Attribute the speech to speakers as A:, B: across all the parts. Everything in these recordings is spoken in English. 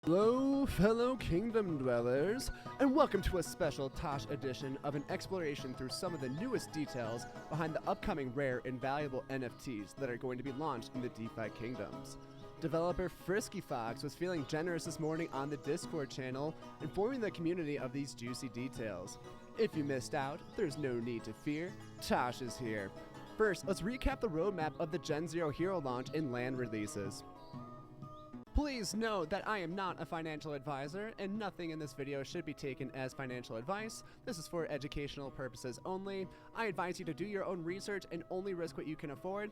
A: Hello, fellow kingdom dwellers, and welcome to a special Tosh edition of an exploration through some of the newest details behind the upcoming rare and valuable NFTs that are going to be launched in the DeFi Kingdoms. Developer Frisky Fox was feeling generous this morning on the Discord channel, informing the community of these juicy details. If you missed out, there's no need to fear, Tosh is here. First, let's recap the roadmap of the Gen Zero Hero launch and land releases. Please note that I am not a financial advisor, and nothing in this video should be taken as financial advice. This is for educational purposes only. I advise you to do your own research and only risk what you can afford.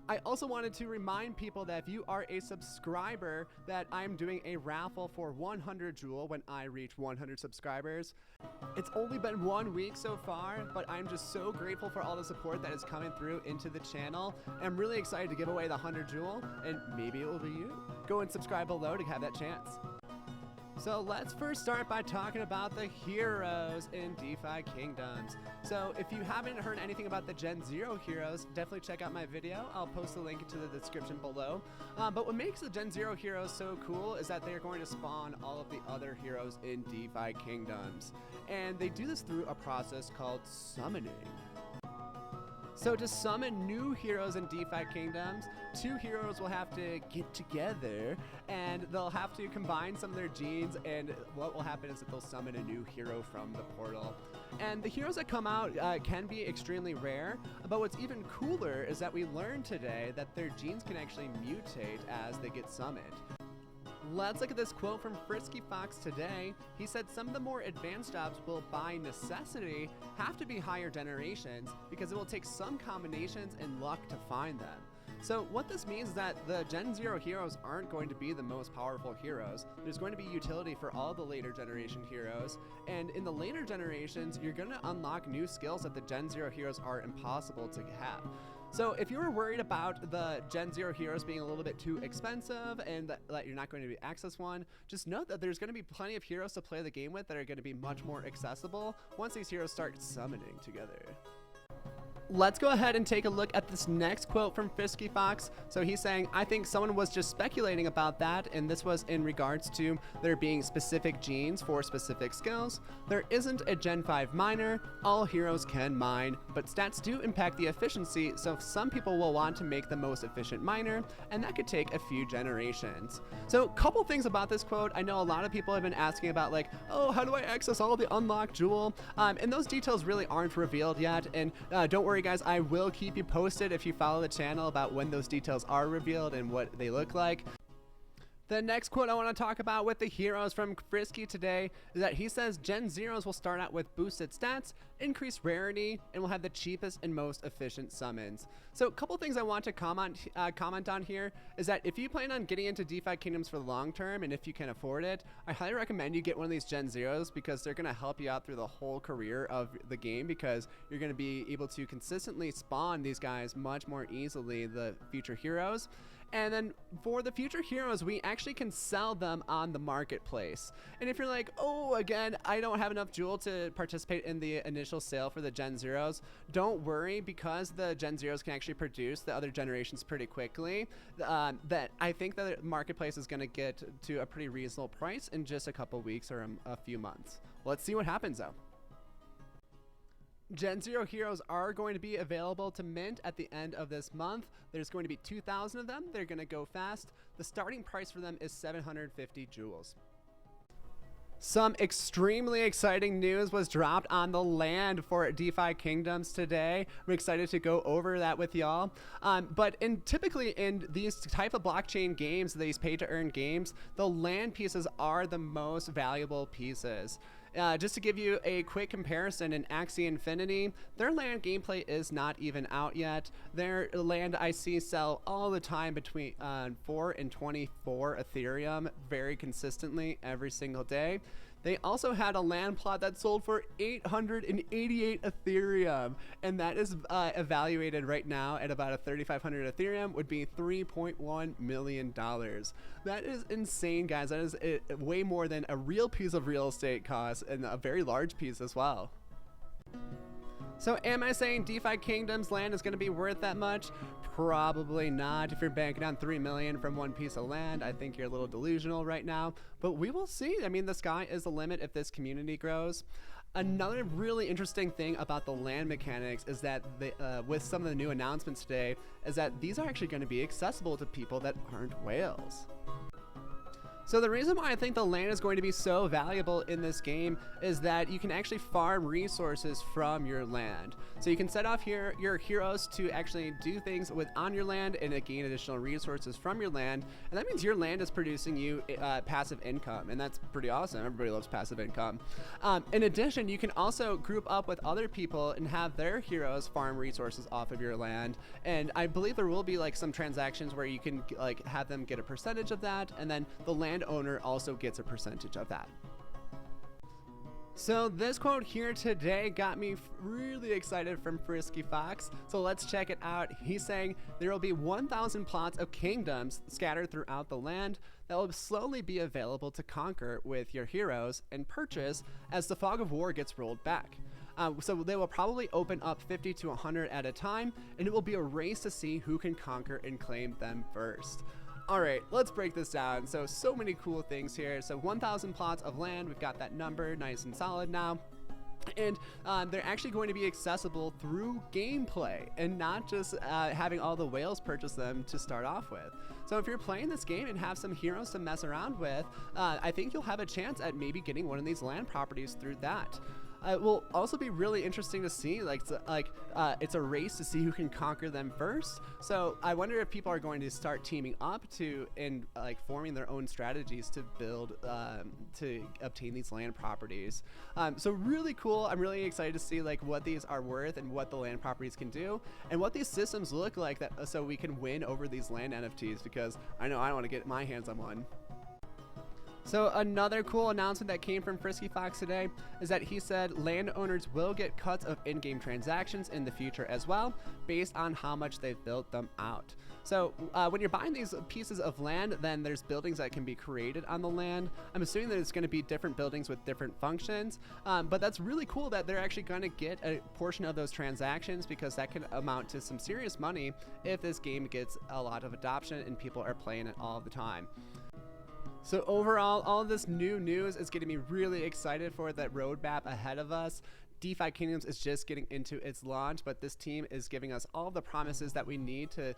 A: I also wanted to remind people that if you are a subscriber, that I'm doing a raffle for 100 Jewel when I reach 100 subscribers. It's only been 1 week so far, but I'm just so grateful for all the support that is coming through into the channel. And I'm really excited to give away the 100 Jewel, and maybe it will be you. Go and subscribe below to have that chance. So let's first start by talking about the heroes in DeFi Kingdoms. So if you haven't heard anything about the Gen Zero heroes, definitely check out my video. I'll post a link into the description below. But what makes the Gen Zero heroes so cool is that they're going to spawn all of the other heroes in DeFi Kingdoms. And they do this through a process called summoning. So to summon new heroes in DeFi Kingdoms, two heroes will have to get together and they'll have to combine some of their genes, and what will happen is that they'll summon a new hero from the portal. And the heroes that come out can be extremely rare, but what's even cooler is that we learned today that their genes can actually mutate as they get summoned. Let's look at this quote from Frisky Fox today. He said some of the more advanced jobs will by necessity have to be higher generations because it will take some combinations and luck to find them. So what this means is that the Gen Zero heroes aren't going to be the most powerful heroes. There's going to be utility for all the later generation heroes, and in the later generations you're going to unlock new skills that the Gen Zero heroes are impossible to have. So if you were worried about the Gen Zero heroes being a little bit too expensive and that you're not going to be access one, just note that there's going to be plenty of heroes to play the game with that are going to be much more accessible once these heroes start summoning together. Let's go ahead and take a look at this next quote from Frisky Fox. So he's saying, I think someone was just speculating about that, and this was in regards to there being specific genes for specific skills. There isn't a Gen 5 miner, all heroes can mine, but stats do impact the efficiency, so some people will want to make the most efficient miner, and that could take a few generations. So a couple things about this quote. I know a lot of people have been asking about like, oh, how do I access all the unlocked Jewel? And those details really aren't revealed yet, and don't worry guys, I will keep you posted if you follow the channel about when those details are revealed and what they look like. The next quote I want to talk about with the heroes from Frisky today is that he says Gen Zeros will start out with boosted stats, increased rarity, and will have the cheapest and most efficient summons. So a couple things I want to comment on here is that if you plan on getting into DeFi Kingdoms for the long term, and if you can afford it, I highly recommend you get one of these Gen Zeros because they're going to help you out through the whole career of the game, because you're going to be able to consistently spawn these guys much more easily, the future heroes. And then for the future heroes, we actually can sell them on the marketplace. And if you're like, oh, again, I don't have enough Jewel to participate in the initial sale for the Gen Zeros, don't worry, because the Gen Zeros can actually produce the other generations pretty quickly. That I think that the marketplace is going to get to a pretty reasonable price in just a couple weeks or a few months. Let's see what happens though. Gen Zero heroes are going to be available to mint at the end of this month. There's going to be 2,000 of them. They're going to go fast. The starting price for them is 750 jewels. Some extremely exciting news was dropped on the land for DeFi Kingdoms today. I'm excited to go over that with y'all. But typically in these type of blockchain games, these pay-to-earn games, the land pieces are the most valuable pieces. Just to give you a quick comparison, in Axie Infinity, their land gameplay is not even out yet. Their land I see sell all the time between 4 and 24 Ethereum very consistently every single day. They also had a land plot that sold for 888 Ethereum, and that is evaluated right now at about a 3,500 Ethereum would be $3.1 million. That is insane, guys. That is way more than a real piece of real estate costs, and a very large piece as well. So am I saying DeFi Kingdoms land is going to be worth that much? Probably not. If you're banking on 3 million from one piece of land, I think you're a little delusional right now, but we will see. I mean, the sky is the limit if this community grows. Another really interesting thing about the land mechanics is that with some of the new announcements today is that these are actually going to be accessible to people that aren't whales. So the reason why I think the land is going to be so valuable in this game is that you can actually farm resources from your land. So you can set off here your heroes to actually do things on your land and gain additional resources from your land, and that means your land is producing you passive income, and that's pretty awesome. Everybody loves passive income. In addition, you can also group up with other people and have their heroes farm resources off of your land, and I believe there will be like some transactions where you can like have them get a percentage of that, and then the land owner also gets a percentage of that. So this quote here today got me really excited from Frisky Fox, so let's check it out. He's saying there will be 1,000 plots of kingdoms scattered throughout the land that will slowly be available to conquer with your heroes and purchase as the fog of war gets rolled back. So they will probably open up 50 to 100 at a time, and it will be a race to see who can conquer and claim them first. Alright, let's break this down. So many cool things here. So 1,000 plots of land, we've got that number nice and solid now. And they're actually going to be accessible through gameplay and not just having all the whales purchase them to start off with. So if you're playing this game and have some heroes to mess around with, I think you'll have a chance at maybe getting one of these land properties through that. It will also be really interesting to see, it's a race to see who can conquer them first. So I wonder if people are going to start teaming up and forming their own strategies to build, to obtain these land properties. So really cool. I'm really excited to see what these are worth and what the land properties can do and what these systems look like so we can win over these land NFTs, because I know I want to get my hands on one. So another cool announcement that came from Frisky Fox today is that he said landowners will get cuts of in-game transactions in the future as well, based on how much they've built them out. So when you're buying these pieces of land, then there's buildings that can be created on the land. I'm assuming that it's going to be different buildings with different functions, but that's really cool that they're actually going to get a portion of those transactions, because that can amount to some serious money if this game gets a lot of adoption and people are playing it all the time. So overall, all of this new news is getting me really excited for that roadmap ahead of us. DeFi Kingdoms is just getting into its launch, but this team is giving us all the promises that we need to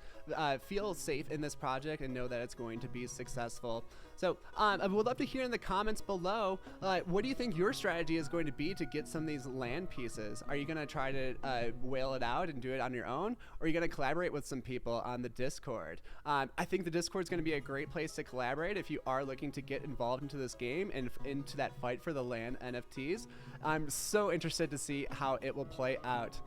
A: feel safe in this project and know that it's going to be successful. So I would love to hear in the comments below, what do you think your strategy is going to be to get some of these land pieces? Are you going to try to whale it out and do it on your own? Or are you going to collaborate with some people on the Discord? I think the Discord is going to be a great place to collaborate if you are looking to get involved into this game and into that fight for the land NFTs. I'm so interested to see how it will play out.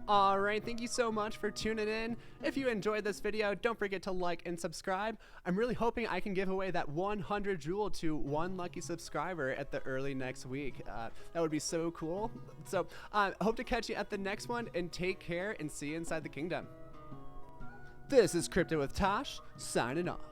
A: Alright, thank you so much for tuning in. If you enjoyed this video, don't forget to like and subscribe. I'm really hoping I can give away that 100 Jewel to one lucky subscriber at the early next week. That would be so cool. So hope to catch you at the next one, and take care and see you inside the kingdom. This is Crypto with Tosh, signing off.